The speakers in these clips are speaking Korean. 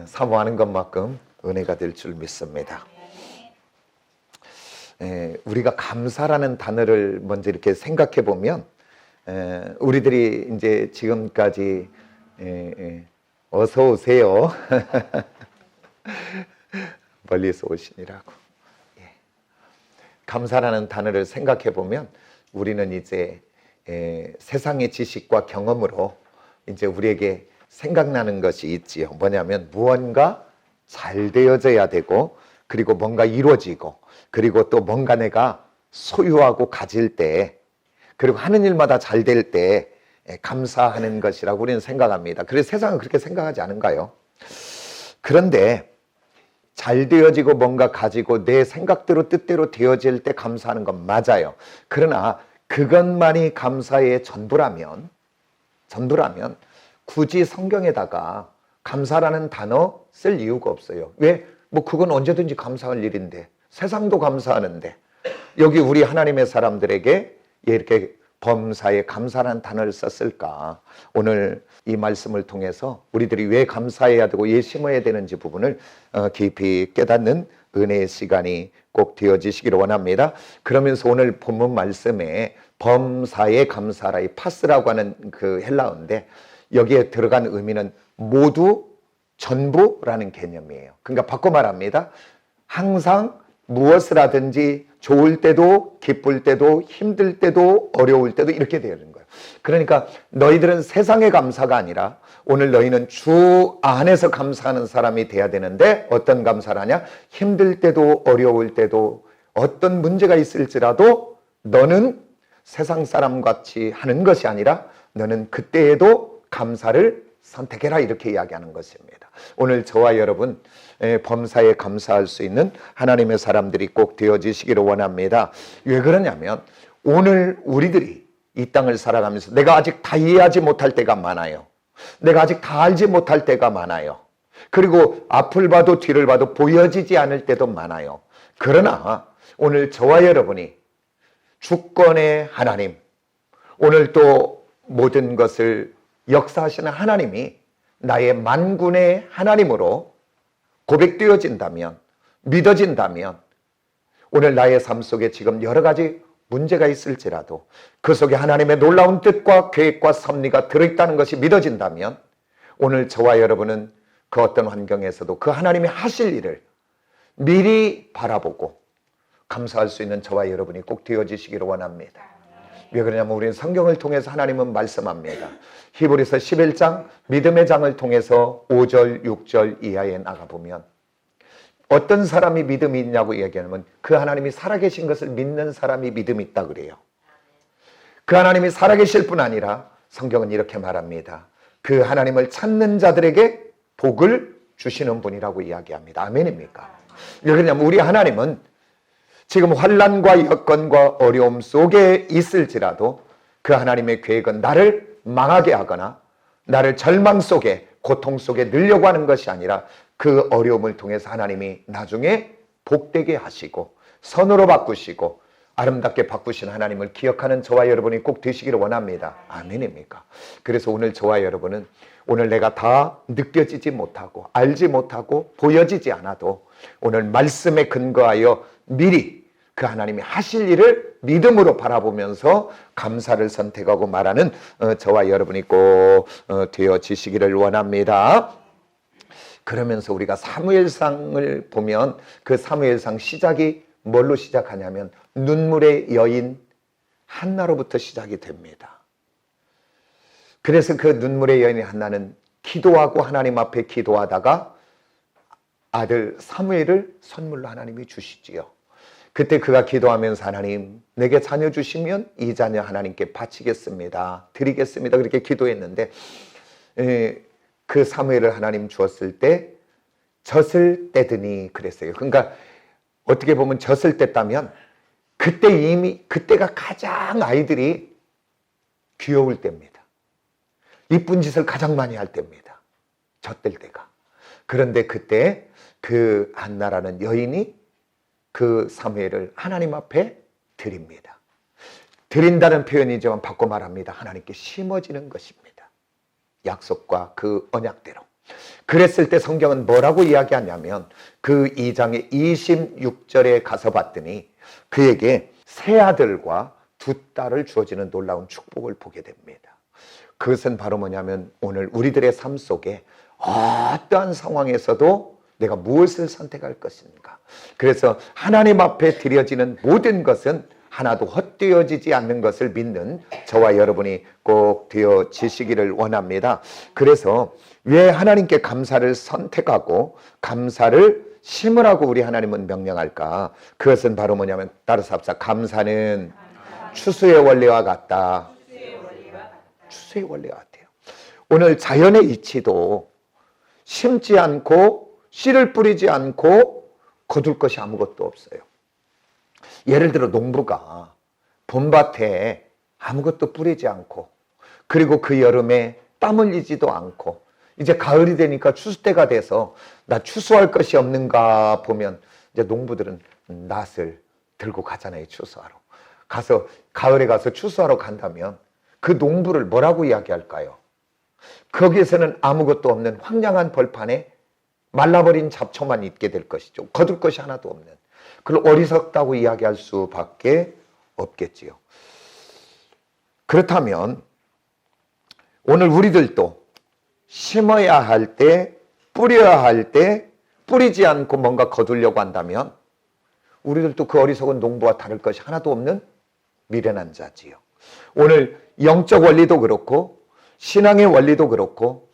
사모하는 것만큼 은혜가 될 줄 믿습니다. 우리가 감사라는 단어를 먼저 이렇게 생각해 보면, 우리들이 이제 지금까지 어서 오세요. 멀리서 오시니라고. 감사라는 단어를 생각해 보면 우리는 이제 세상의 지식과 경험으로 이제 우리에게 생각나는 것이 있지요. 뭐냐면 무언가 잘 되어져야 되고, 그리고 뭔가 이루어지고, 그리고 또 뭔가 내가 소유하고 가질 때, 그리고 하는 일마다 잘 될 때 감사하는 것이라고 우리는 생각합니다. 그래서 세상은 그렇게 생각하지 않은가요? 그런데 잘 되어지고 뭔가 가지고 내 생각대로 뜻대로 되어질 때 감사하는 건 맞아요. 그러나 그것만이 감사의 전부라면 굳이 성경에다가 감사라는 단어 쓸 이유가 없어요. 왜? 뭐 그건 언제든지 감사할 일인데, 세상도 감사하는데, 여기 우리 하나님의 사람들에게 이렇게 범사에 감사라는 단어를 썼을까? 오늘 이 말씀을 통해서 우리들이 왜 감사해야 되고 왜 심어야 되는지 부분을 깊이 깨닫는 은혜의 시간이 꼭 되어지시기를 원합니다. 그러면서 오늘 본문 말씀에 범사에 감사라, 이 파스라고 하는 그 헬라어인데, 여기에 들어간 의미는 모두, 전부라는 개념이에요. 그러니까 바꿔 말합니다. 항상 무엇을 하든지 좋을 때도 기쁠 때도 힘들 때도 어려울 때도 이렇게 되는 거예요. 그러니까 너희들은 세상의 감사가 아니라 오늘 너희는 주 안에서 감사하는 사람이 돼야 되는데, 어떤 감사를 하냐? 힘들 때도 어려울 때도 어떤 문제가 있을지라도 너는 세상 사람같이 하는 것이 아니라 너는 그때에도 감사를 선택해라, 이렇게 이야기하는 것입니다. 오늘 저와 여러분 범사에 감사할 수 있는 하나님의 사람들이 꼭 되어지시기를 원합니다. 왜 그러냐면 오늘 우리들이 이 땅을 살아가면서 내가 아직 다 이해하지 못할 때가 많아요. 내가 아직 다 알지 못할 때가 많아요. 그리고 앞을 봐도 뒤를 봐도 보여지지 않을 때도 많아요. 그러나 오늘 저와 여러분이 주권의 하나님, 오늘 또 모든 것을 역사하시는 하나님이 나의 만군의 하나님으로 고백되어진다면, 믿어진다면, 오늘 나의 삶 속에 지금 여러 가지 문제가 있을지라도 그 속에 하나님의 놀라운 뜻과 계획과 섭리가 들어있다는 것이 믿어진다면, 오늘 저와 여러분은 그 어떤 환경에서도 그 하나님이 하실 일을 미리 바라보고 감사할 수 있는 저와 여러분이 꼭 되어지시기를 원합니다. 왜 그러냐면 우리는 성경을 통해서 하나님은 말씀합니다. 히브리서 11장 믿음의 장을 통해서 5절 6절 이하에 나가보면 어떤 사람이 믿음이 있냐고 얘기하면 그 하나님이 살아계신 것을 믿는 사람이 믿음이 있다 그래요. 그 하나님이 살아계실 뿐 아니라 성경은 이렇게 말합니다. 그 하나님을 찾는 자들에게 복을 주시는 분이라고 이야기합니다. 아멘입니까? 왜 그러냐면 우리 하나님은 지금 환난과 여건과 어려움 속에 있을지라도 그 하나님의 계획은 나를 망하게 하거나 나를 절망 속에, 고통 속에 넣으려고 하는 것이 아니라 그 어려움을 통해서 하나님이 나중에 복되게 하시고 선으로 바꾸시고 아름답게 바꾸신 하나님을 기억하는 저와 여러분이 꼭 되시기를 원합니다. 아멘입니까? 그래서 오늘 저와 여러분은 오늘 내가 다 느껴지지 못하고 알지 못하고 보여지지 않아도 오늘 말씀에 근거하여 미리 그 하나님이 하실 일을 믿음으로 바라보면서 감사를 선택하고 말하는 저와 여러분이 꼭 되어지시기를 원합니다. 그러면서 우리가 사무엘상을 보면 그 사무엘상 시작이 뭘로 시작하냐면 눈물의 여인 한나로부터 시작이 됩니다. 그래서 그 눈물의 여인 한나는 기도하고 하나님 앞에 기도하다가 아들 사무엘을 선물로 하나님이 주시지요. 그때 그가 기도하면서 하나님 내게 자녀 주시면 이 자녀 하나님께 바치겠습니다. 드리겠습니다. 그렇게 기도했는데 그 사무엘을 하나님 주었을 때 젖을 떼더니 그랬어요. 그러니까 어떻게 보면 젖을 뗐다면 그때 이미 그때가 가장 아이들이 귀여울 때입니다. 이쁜 짓을 가장 많이 할 때입니다. 젖뗄 때가. 그런데 그때 그 한나라는 여인이 그 사무엘을 하나님 앞에 드립니다. 드린다는 표현이지만 바꿔 말합니다. 하나님께 심어지는 것입니다. 약속과 그 언약대로. 그랬을 때 성경은 뭐라고 이야기하냐면 그 2장의 26절에 가서 봤더니 그에게 세 아들과 두 딸을 주어지는 놀라운 축복을 보게 됩니다. 그것은 바로 뭐냐면 오늘 우리들의 삶 속에 어떠한 상황에서도 내가 무엇을 선택할 것인가. 그래서 하나님 앞에 드려지는 모든 것은 하나도 헛되어지지 않는 것을 믿는 저와 여러분이 꼭 되어지시기를 원합니다. 그래서 왜 하나님께 감사를 선택하고 감사를 심으라고 우리 하나님은 명령할까? 그것은 바로 뭐냐면 따라서 합시다. 감사는 추수의 원리와 같다. 추수의 원리와 같아요. 오늘 자연의 이치도 심지 않고 씨를 뿌리지 않고 거둘 것이 아무것도 없어요. 예를 들어 농부가 봄밭에 아무것도 뿌리지 않고 그리고 그 여름에 땀 흘리지도 않고 이제 가을이 되니까 추수 때가 돼서 나 추수할 것이 없는가 보면 이제 농부들은 낫을 들고 가잖아요. 추수하러. 가서 가을에 가서 추수하러 간다면 그 농부를 뭐라고 이야기할까요? 거기에서는 아무것도 없는 황량한 벌판에 말라버린 잡초만 있게 될 것이죠. 거둘 것이 하나도 없는. 그걸 어리석다고 이야기할 수밖에 없겠지요. 그렇다면 오늘 우리들도 심어야 할 때, 뿌려야 할 때 뿌리지 않고 뭔가 거두려고 한다면 우리들도 그 어리석은 농부와 다를 것이 하나도 없는 미련한 자지요. 오늘 영적 원리도 그렇고 신앙의 원리도 그렇고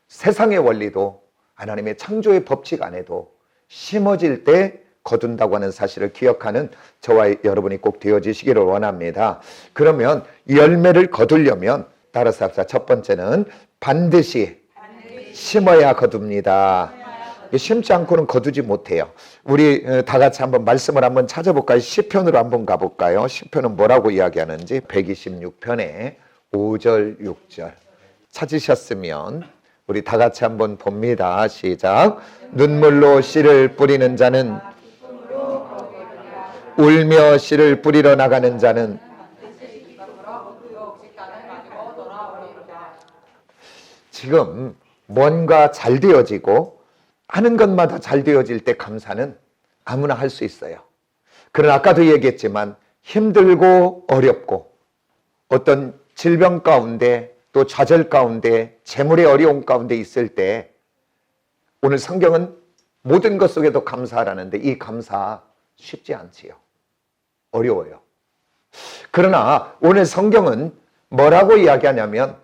세상의 원리도 하나님의 창조의 법칙 안에도 심어질 때 거둔다고 하는 사실을 기억하는 저와 여러분이 꼭 되어지시기를 원합니다. 그러면 열매를 거두려면 따라서 합시다. 첫 번째는 반드시 심어야 거둡니다. 심지 않고는 거두지 못해요. 우리 다 같이 한번 말씀을 한번 찾아볼까요? 시편으로 한번 가볼까요? 시편은 뭐라고 이야기하는지 126편에 5절 6절 찾으셨으면 우리 다 같이 한번 봅니다. 시작. 눈물로 씨를 뿌리는 자는 울며 씨를 뿌리러 나가는 자는 지금 뭔가 잘 되어지고 하는 것마다 잘 되어질 때 감사는 아무나 할 수 있어요. 그러나 아까도 얘기했지만 힘들고 어렵고 어떤 질병 가운데 또 좌절 가운데 재물의 어려움 가운데 있을 때 오늘 성경은 모든 것 속에도 감사하라는데 이 감사 쉽지 않지요. 어려워요. 그러나 오늘 성경은 뭐라고 이야기하냐면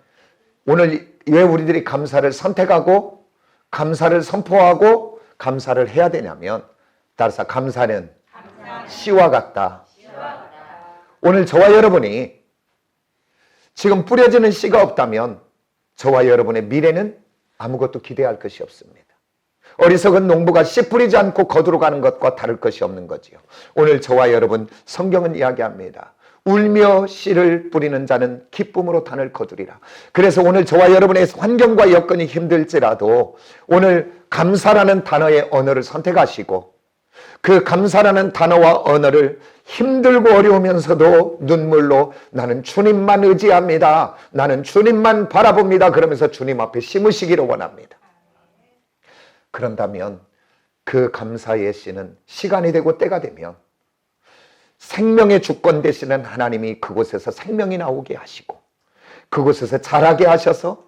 오늘 왜 우리들이 감사를 선택하고 감사를 선포하고 감사를 해야 되냐면 따라서 감사는 씨와 같다. 오늘 저와 여러분이 지금 뿌려지는 씨가 없다면 저와 여러분의 미래는 아무것도 기대할 것이 없습니다. 어리석은 농부가 씨 뿌리지 않고 거두러 가는 것과 다를 것이 없는 거지요. 오늘 저와 여러분 성경은 이야기합니다. 울며 씨를 뿌리는 자는 기쁨으로 단을 거두리라. 그래서 오늘 저와 여러분의 환경과 여건이 힘들지라도 오늘 감사라는 단어의 언어를 선택하시고 그 감사라는 단어와 언어를 힘들고 어려우면서도 눈물로 나는 주님만 의지합니다. 나는 주님만 바라봅니다. 그러면서 주님 앞에 심으시기를 원합니다. 그런다면 그 감사의 씨는 시간이 되고 때가 되면 생명의 주권 되시는 하나님이 그곳에서 생명이 나오게 하시고 그곳에서 자라게 하셔서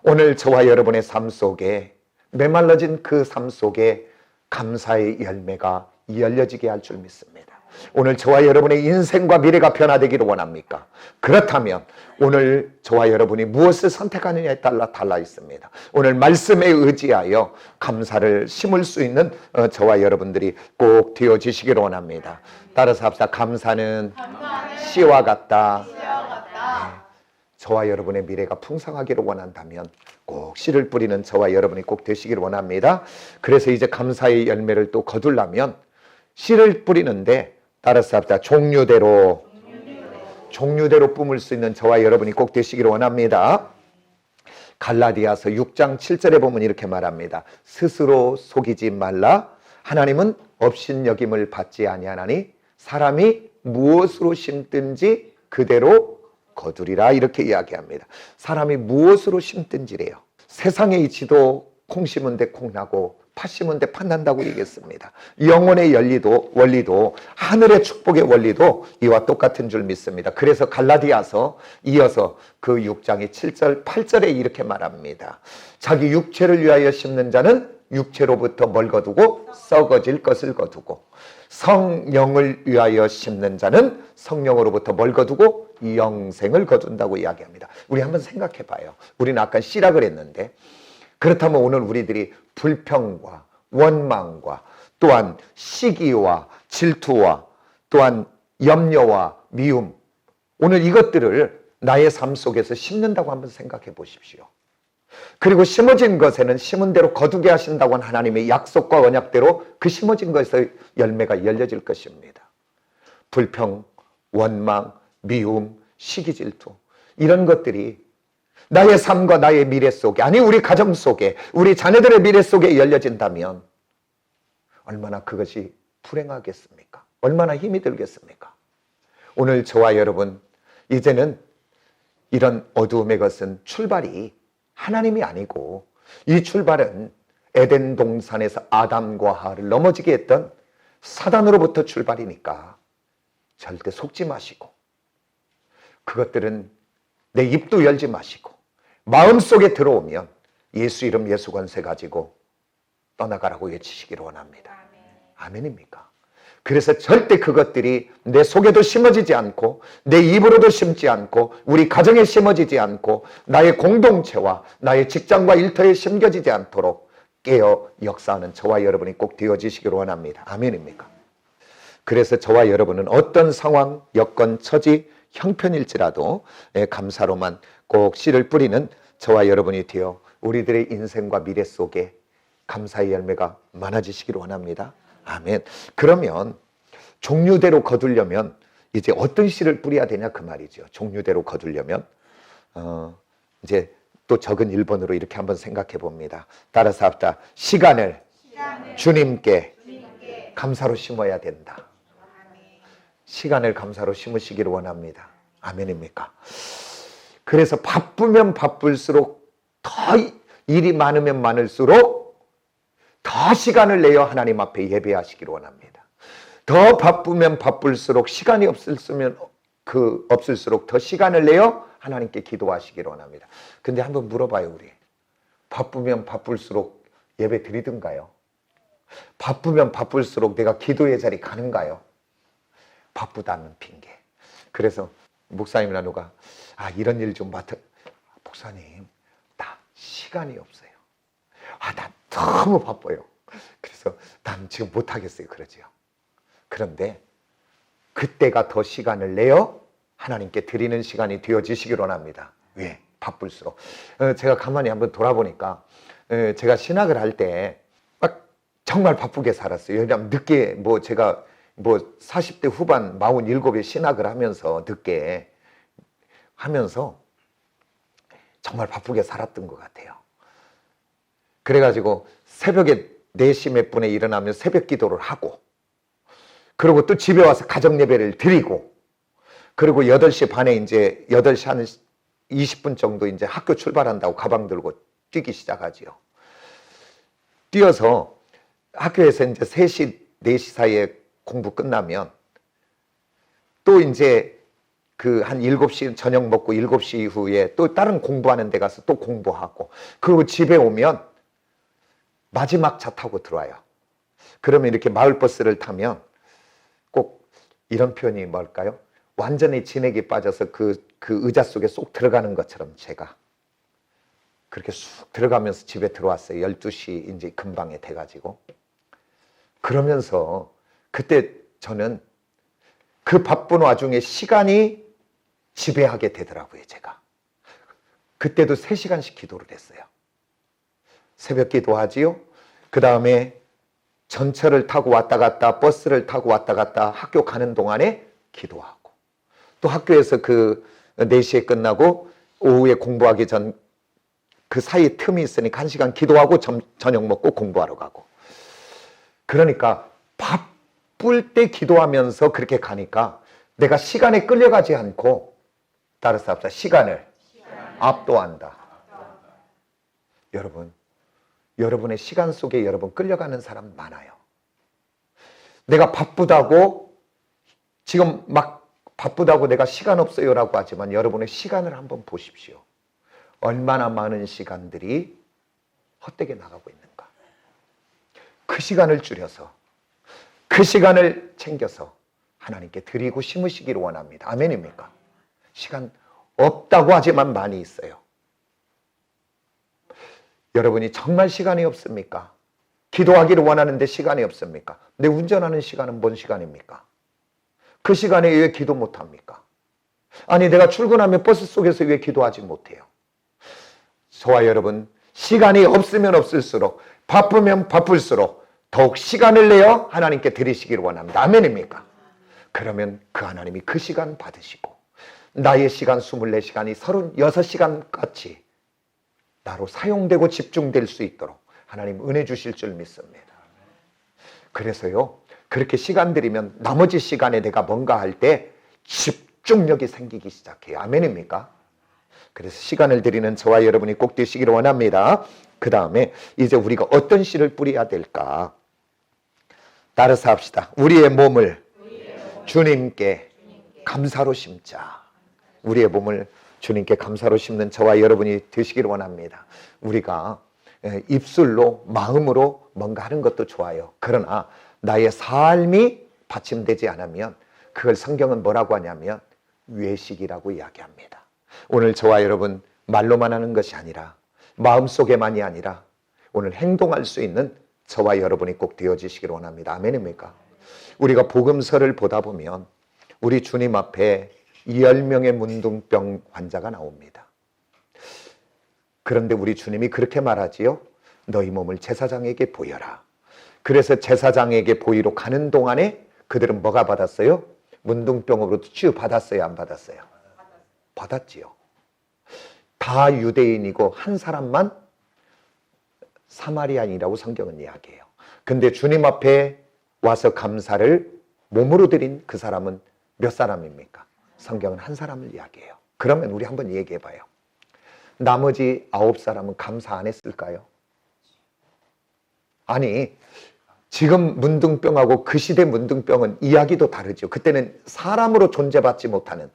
오늘 저와 여러분의 삶 속에 메말라진 그 삶 속에 감사의 열매가 열려지게 할 줄 믿습니다. 오늘 저와 여러분의 인생과 미래가 변화되기를 원합니까? 그렇다면 오늘 저와 여러분이 무엇을 선택하느냐에 따라 달라 있습니다. 오늘 말씀에 의지하여 감사를 심을 수 있는 저와 여러분들이 꼭 되어지시기를 원합니다. 따라서 합시다. 감사는 씨와 같다. 저와 여러분의 미래가 풍성하기를 원한다면 꼭 씨를 뿌리는 저와 여러분이 꼭 되시기를 원합니다. 그래서 이제 감사의 열매를 또 거두려면 씨를 뿌리는데 따라서 합시다. 종류대로 뿜을 수 있는 저와 여러분이 꼭 되시기를 원합니다. 갈라디아서 6장 7절에 보면 이렇게 말합니다. 스스로 속이지 말라. 하나님은 업신여김을 받지 아니하나니 사람이 무엇으로 심든지 그대로 거두리라. 이렇게 이야기합니다. 사람이 무엇으로 심든지래요. 세상의 이치도 콩 심은 데 콩 나고 팥 심은 데 팥 난다고 얘기했습니다. 영혼의 원리도 하늘의 축복의 원리도 이와 똑같은 줄 믿습니다. 그래서 갈라디아서 이어서 그 6장의 7절 8절에 이렇게 말합니다. 자기 육체를 위하여 심는 자는 육체로부터 뭘 거두고 썩어질 것을 거두고, 성령을 위하여 심는 자는 성령으로부터 뭘 거두고 영생을 거둔다고 이야기합니다. 우리 한번 생각해 봐요. 우리는 아까 시락을 했는데, 그렇다면 오늘 우리들이 불평과 원망과 또한 시기와 질투와 또한 염려와 미움, 오늘 이것들을 나의 삶 속에서 심는다고 한번 생각해 보십시오. 그리고 심어진 것에는 심은 대로 거두게 하신다고 한 하나님의 약속과 언약대로 그 심어진 것에서 열매가 열려질 것입니다. 불평, 원망, 미움, 시기, 질투, 이런 것들이 나의 삶과 나의 미래 속에, 아니 우리 가정 속에, 우리 자녀들의 미래 속에 열려진다면 얼마나 그것이 불행하겠습니까? 얼마나 힘이 들겠습니까? 오늘 저와 여러분, 이제는 이런 어두움의 것은 출발이 하나님이 아니고, 이 출발은 에덴 동산에서 아담과 하와를 넘어지게 했던 사단으로부터 출발이니까 절대 속지 마시고, 그것들은 내 입도 열지 마시고, 마음속에 들어오면 예수 이름 예수 권세 가지고 떠나가라고 외치시기를 원합니다. 아멘입니까? 그래서 절대 그것들이 내 속에도 심어지지 않고, 내 입으로도 심지 않고, 우리 가정에 심어지지 않고, 나의 공동체와 나의 직장과 일터에 심겨지지 않도록 깨어 역사하는 저와 여러분이 꼭 되어지시기를 원합니다. 아멘입니까? 그래서 저와 여러분은 어떤 상황, 여건, 처지, 형편일지라도 감사로만 꼭 씨를 뿌리는 저와 여러분이 되어 우리들의 인생과 미래 속에 감사의 열매가 많아지시기를 원합니다. 아멘. 그러면 종류대로 거두려면 이제 어떤 씨를 뿌려야 되냐 그 말이죠. 종류대로 거두려면 이제 또 적은 1번으로 이렇게 한번 생각해 봅니다. 따라서 합시다. 시간을 주님께 감사로 심어야 된다. 시간을 감사로 심으시기를 원합니다. 아멘입니까? 그래서 바쁘면 바쁠수록, 더 일이 많으면 많을수록 더 시간을 내어 하나님 앞에 예배하시기를 원합니다. 더 바쁘면 바쁠수록, 시간이 없을수록 더 시간을 내어 하나님께 기도하시기를 원합니다. 근데 한번 물어봐요, 우리. 바쁘면 바쁠수록 예배 드리든가요? 바쁘면 바쁠수록 내가 기도의 자리 가는가요? 바쁘다는 핑계. 그래서 목사님이나 누가 이런 일 좀 맡아. 목사님, 나 시간이 없어요. 나 너무 바빠요. 그래서 난 지금 못하겠어요. 그러지요. 그런데 그때가 더 시간을 내어 하나님께 드리는 시간이 되어지시기를 원합니다. 왜? 바쁠수록. 제가 가만히 한번 돌아보니까 제가 신학을 할 때 막 정말 바쁘게 살았어요. 왜냐하면 늦게 제가 40대 후반 47에 신학을 하면서 늦게 하면서 정말 바쁘게 살았던 것 같아요. 그래가지고 새벽에 4시 몇 분에 일어나면 새벽 기도를 하고, 그리고 또 집에 와서 가정 예배를 드리고, 그리고 8시 반에 이제 8시 한 20분 정도 이제 학교 출발한다고 가방 들고 뛰기 시작하지요. 뛰어서 학교에서 이제 3시, 4시 사이에 공부 끝나면 또 이제 한 7시 저녁 먹고 7시 이후에 또 다른 공부하는 데 가서 또 공부하고, 그리고 집에 오면 마지막 차 타고 들어와요. 그러면 이렇게 마을버스를 타면 꼭 이런 표현이 뭘까요? 완전히 진액이 빠져서 그 의자 속에 쏙 들어가는 것처럼 제가 그렇게 쑥 들어가면서 집에 들어왔어요. 12시 이제 금방에 돼가지고. 그러면서 그때 저는 그 바쁜 와중에 시간이 지배하게 되더라고요, 제가. 그때도 3시간씩 기도를 했어요. 새벽 기도하지요. 그 다음에 전철을 타고 왔다 갔다, 버스를 타고 왔다 갔다 학교 가는 동안에 기도하고, 또 학교에서 4시에 끝나고 오후에 공부하기 전 그 사이 틈이 있으니까 1시간 기도하고 저녁 먹고 공부하러 가고. 그러니까 바쁠 때 기도하면서 그렇게 가니까 내가 시간에 끌려가지 않고, 따라서 합시다. 시간을 압도한다. 여러분의 시간 속에 여러분 끌려가는 사람 많아요. 내가 바쁘다고 지금 막 바쁘다고 내가 시간 없어요 라고 하지만 여러분의 시간을 한번 보십시오. 얼마나 많은 시간들이 헛되게 나가고 있는가. 그 시간을 줄여서 그 시간을 챙겨서 하나님께 드리고 심으시기를 원합니다. 아멘입니까? 시간 없다고 하지만 많이 있어요. 여러분이 정말 시간이 없습니까? 기도하기를 원하는데 시간이 없습니까? 내 운전하는 시간은 뭔 시간입니까? 그 시간에 왜 기도 못합니까? 아니 내가 출근하면 버스 속에서 왜 기도하지 못해요? 저와 여러분 시간이 없으면 없을수록 바쁘면 바쁠수록 더욱 시간을 내어 하나님께 드리시기를 원합니다. 아멘입니까? 그러면 그 하나님이 그 시간 받으시고 나의 시간 24시간이 36시간 같이 나로 사용되고 집중될 수 있도록 하나님 은혜 주실 줄 믿습니다. 그래서요 그렇게 시간 들이면 나머지 시간에 내가 뭔가 할 때 집중력이 생기기 시작해요. 아멘입니까? 그래서 시간을 드리는 저와 여러분이 꼭 되시기를 원합니다. 그 다음에 이제 우리가 어떤 씨를 뿌려야 될까? 따라서 합시다. 우리의 몸을 주님께 감사로 심자. 우리의 몸을 주님께 감사로 심는 저와 여러분이 되시기를 원합니다. 우리가 입술로 마음으로 뭔가 하는 것도 좋아요. 그러나 나의 삶이 받침되지 않으면 그걸 성경은 뭐라고 하냐면 외식이라고 이야기합니다. 오늘 저와 여러분 말로만 하는 것이 아니라 마음속에만이 아니라 오늘 행동할 수 있는 저와 여러분이 꼭 되어지시기를 원합니다. 아멘입니까? 우리가 복음서를 보다 보면 우리 주님 앞에 10명의 문둥병 환자가 나옵니다. 그런데 우리 주님이 그렇게 말하지요. 너희 몸을 제사장에게 보여라. 그래서 제사장에게 보이러 가는 동안에 그들은 뭐가 받았어요? 문둥병으로 치유받았어요? 안 받았어요? 받았지요. 다 유대인이고 한 사람만 사마리아인이라고 성경은 이야기해요. 근데 주님 앞에 와서 감사를 몸으로 드린 그 사람은 몇 사람입니까? 성경은 한 사람을 이야기해요. 그러면 우리 한번 얘기해 봐요. 나머지 9사람은 감사 안 했을까요? 아니 지금 문둥병하고 그 시대 문둥병은 이야기도 다르죠. 그때는 사람으로 존재받지 못하는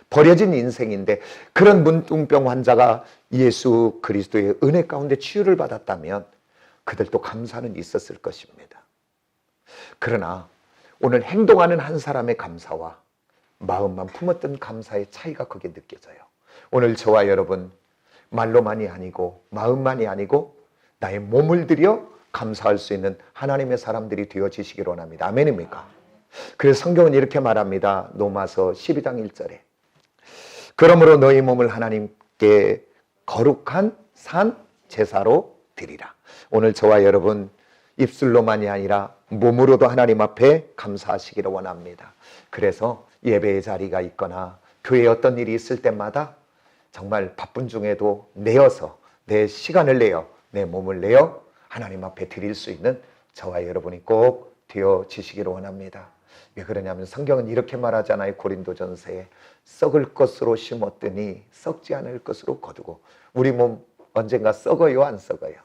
버려진 인생인데 그런 문둥병 환자가 예수 그리스도의 은혜 가운데 치유를 받았다면 그들도 감사는 있었을 것입니다. 그러나 오늘 행동하는 한 사람의 감사와 마음만 품었던 감사의 차이가 거기에 느껴져요. 오늘 저와 여러분 말로만이 아니고 마음만이 아니고 나의 몸을 들여 감사할 수 있는 하나님의 사람들이 되어지시기를 원합니다. 아멘입니까? 그래서 성경은 이렇게 말합니다. 로마서 12장 1절에 그러므로 너희 몸을 하나님께 거룩한 산 제사로 드리라. 오늘 저와 여러분 입술로만이 아니라 몸으로도 하나님 앞에 감사하시기를 원합니다. 그래서 예배의 자리가 있거나 교회에 어떤 일이 있을 때마다 정말 바쁜 중에도 내어서 내 시간을 내어 내 몸을 내어 하나님 앞에 드릴 수 있는 저와 여러분이 꼭 되어지시기를 원합니다. 왜 그러냐면 성경은 이렇게 말하잖아요. 고린도전서에 썩을 것으로 심었더니 썩지 않을 것으로 거두고. 우리 몸 언젠가 썩어요 안 썩어요?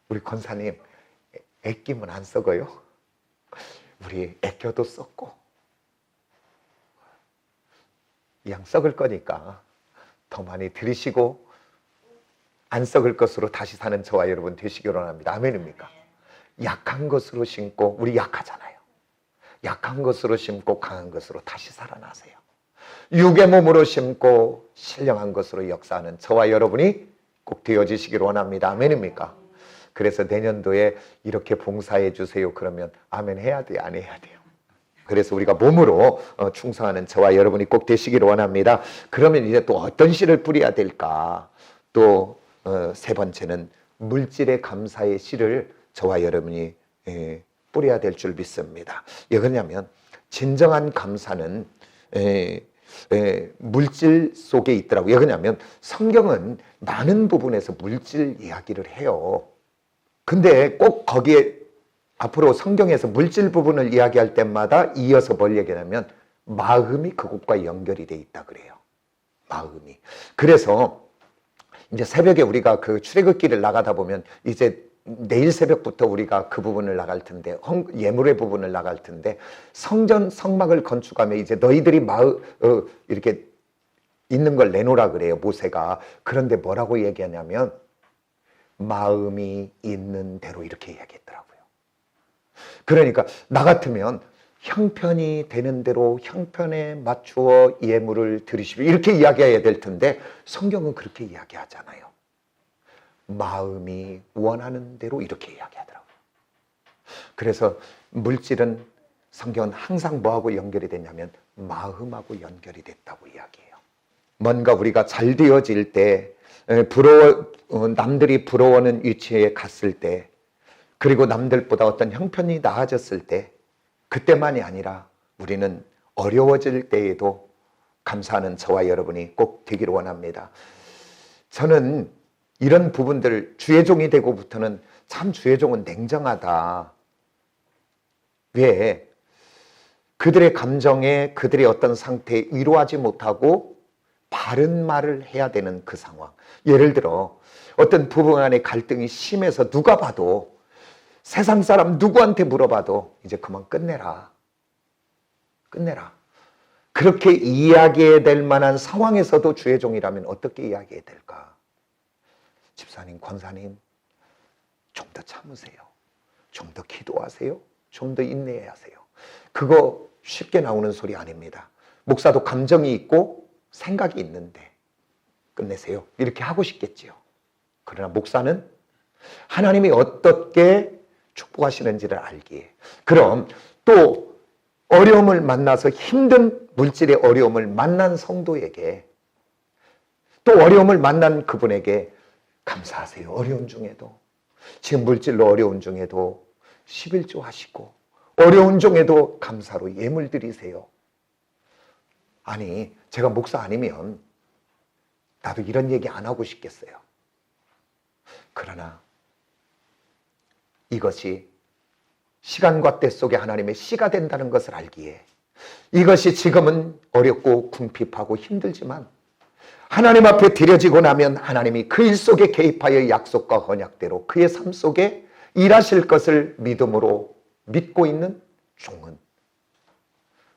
우리 권사님 애끼면 안 썩어요? 우리 애껴도 썩고 양 썩을 거니까 더 많이 들이시고 안 썩을 것으로 다시 사는 저와 여러분 되시기를 원합니다. 아멘입니까? 약한 것으로 심고 우리 약하잖아요. 약한 것으로 심고 강한 것으로 다시 살아나세요. 육의 몸으로 심고 신령한 것으로 역사하는 저와 여러분이 꼭 되어지시기를 원합니다. 아멘입니까? 그래서 내년도에 이렇게 봉사해 주세요. 그러면 아멘 해야 돼요? 안 해야 돼요? 그래서 우리가 몸으로 충성하는 저와 여러분이 꼭 되시기를 원합니다. 그러면 이제 또 어떤 씨를 뿌려야 될까? 또 세 번째는 물질의 감사의 씨를 저와 여러분이 뿌려야 될 줄 믿습니다. 왜 그러냐면 진정한 감사는 물질 속에 있더라고요. 왜 그러냐면 성경은 많은 부분에서 물질 이야기를 해요. 근데 꼭 거기에 앞으로 성경에서 물질 부분을 이야기할 때마다 이어서 뭘 얘기하냐면 마음이 그것과 연결이 돼 있다 그래요. 마음이. 그래서 이제 새벽에 우리가 그 출애굽기를 나가다 보면 이제 내일 새벽부터 우리가 그 부분을 나갈 텐데, 예물의 부분을 나갈 텐데, 성전 성막을 건축하며 이제 너희들이 이렇게 있는 걸 내놓으라 그래요, 모세가. 그런데 뭐라고 얘기하냐면 마음이 있는 대로 이렇게 이야기했더라고요. 그러니까 나 같으면 형편이 되는 대로 형편에 맞추어 예물을 드리시오 이렇게 이야기해야 될 텐데 성경은 그렇게 이야기하잖아요. 마음이 원하는 대로 이렇게 이야기하더라고요. 그래서 물질은 성경은 항상 뭐하고 연결이 되냐면 마음하고 연결이 됐다고 이야기해요. 뭔가 우리가 잘 되어질 때, 남들이 부러워하는 위치에 갔을 때, 그리고 남들보다 어떤 형편이 나아졌을 때, 그때만이 아니라 우리는 어려워질 때에도 감사하는 저와 여러분이 꼭 되기를 원합니다. 저는 이런 부분들, 주의 종이 되고부터는 참 주의 종은 냉정하다. 왜? 그들의 감정에, 그들의 어떤 상태에 위로하지 못하고 바른 말을 해야 되는 그 상황. 예를 들어 어떤 부부 간의 갈등이 심해서 누가 봐도, 세상 사람 누구한테 물어봐도 이제 그만 끝내라. 그렇게 이야기해야 될 만한 상황에서도 주의 종이라면 어떻게 이야기해야 될까? 집사님, 권사님, 좀 더 참으세요. 좀 더 기도하세요. 좀 더 인내해야 하세요. 그거 쉽게 나오는 소리 아닙니다. 목사도 감정이 있고 생각이 있는데 끝내세요. 이렇게 하고 싶겠지요. 그러나 목사는 하나님이 어떻게 축복하시는지를 알기에, 그럼 또 어려움을 만나서 힘든 물질의 어려움을 만난 성도에게, 또 어려움을 만난 그분에게 감사하세요. 어려운 중에도, 지금 물질로 어려운 중에도 11조 하시고 어려운 중에도 감사로 예물 드리세요. 아니, 제가 목사 아니면 나도 이런 얘기 안 하고 싶겠어요. 그러나 이것이 시간과 때 속에 하나님의 씨가 된다는 것을 알기에, 이것이 지금은 어렵고 궁핍하고 힘들지만 하나님 앞에 드려지고 나면 하나님이 그 일 속에 개입하여 약속과 언약대로 그의 삶 속에 일하실 것을 믿음으로 믿고 있는 종은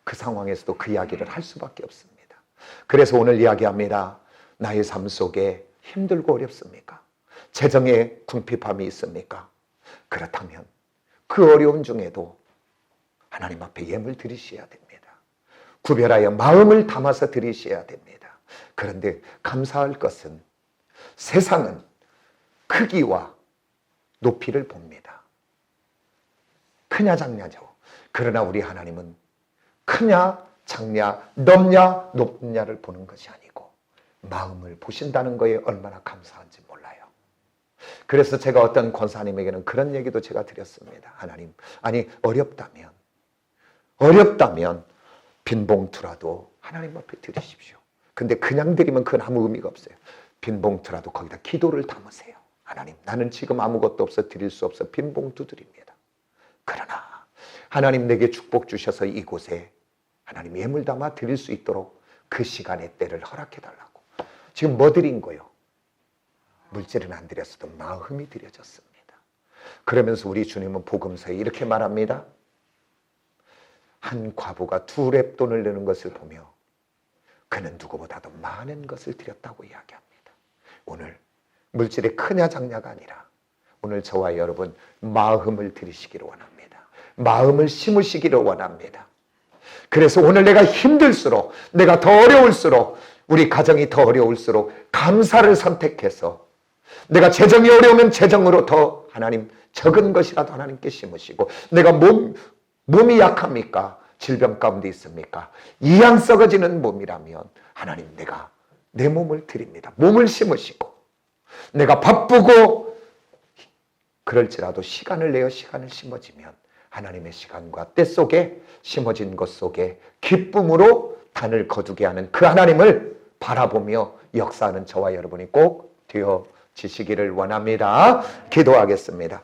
그 상황에서도 그 이야기를 할 수밖에 없습니다. 그래서 오늘 이야기합니다. 나의 삶 속에 힘들고 어렵습니까? 재정에 궁핍함이 있습니까? 그렇다면 그 어려운 중에도 하나님 앞에 예물 드리셔야 됩니다. 구별하여 마음을 담아서 드리셔야 됩니다. 그런데 감사할 것은, 세상은 크기와 높이를 봅니다. 크냐 작냐죠. 그러나 우리 하나님은 크냐 작냐 넓냐 높냐를 보는 것이 아니고 마음을 보신다는 거에 얼마나 감사한지 몰라요. 그래서 제가 어떤 권사님에게는 그런 얘기도 제가 드렸습니다. 하나님, 아니 어렵다면 빈 봉투라도 하나님 앞에 드리십시오. 근데 그냥 드리면 그건 아무 의미가 없어요. 빈 봉투라도 거기다 기도를 담으세요. 하나님, 나는 지금 아무것도 없어 드릴 수 없어 빈 봉투 드립니다. 그러나 하나님 내게 축복 주셔서 이곳에 하나님 예물 담아 드릴 수 있도록 그 시간의 때를 허락해 달라고. 지금 뭐 드린 거요? 물질은 안 드렸어도 마음이 드려졌습니다. 그러면서 우리 주님은 복음서에 이렇게 말합니다. 한 과부가 2렙돈을 내는 것을 보며 그는 누구보다도 많은 것을 드렸다고 이야기합니다. 오늘 물질이 크냐 작냐가 아니라 오늘 저와 여러분 마음을 드리시기를 원합니다. 마음을 심으시기를 원합니다. 그래서 오늘 내가 힘들수록, 내가 더 어려울수록, 우리 가정이 더 어려울수록 감사를 선택해서, 내가 재정이 어려우면 재정으로 더 하나님 적은 것이라도 하나님께 심으시고, 내가 몸이 약합니까? 질병 가운데 있습니까? 이양 썩어지는 몸이라면 하나님, 내가 내 몸을 드립니다. 몸을 심으시고, 내가 바쁘고 그럴지라도 시간을 내어 시간을 심어지면 하나님의 시간과 때 속에 심어진 것 속에 기쁨으로 단을 거두게 하는 그 하나님을 바라보며 역사하는 저와 여러분이 꼭 되어지시기를 원합니다. 기도하겠습니다.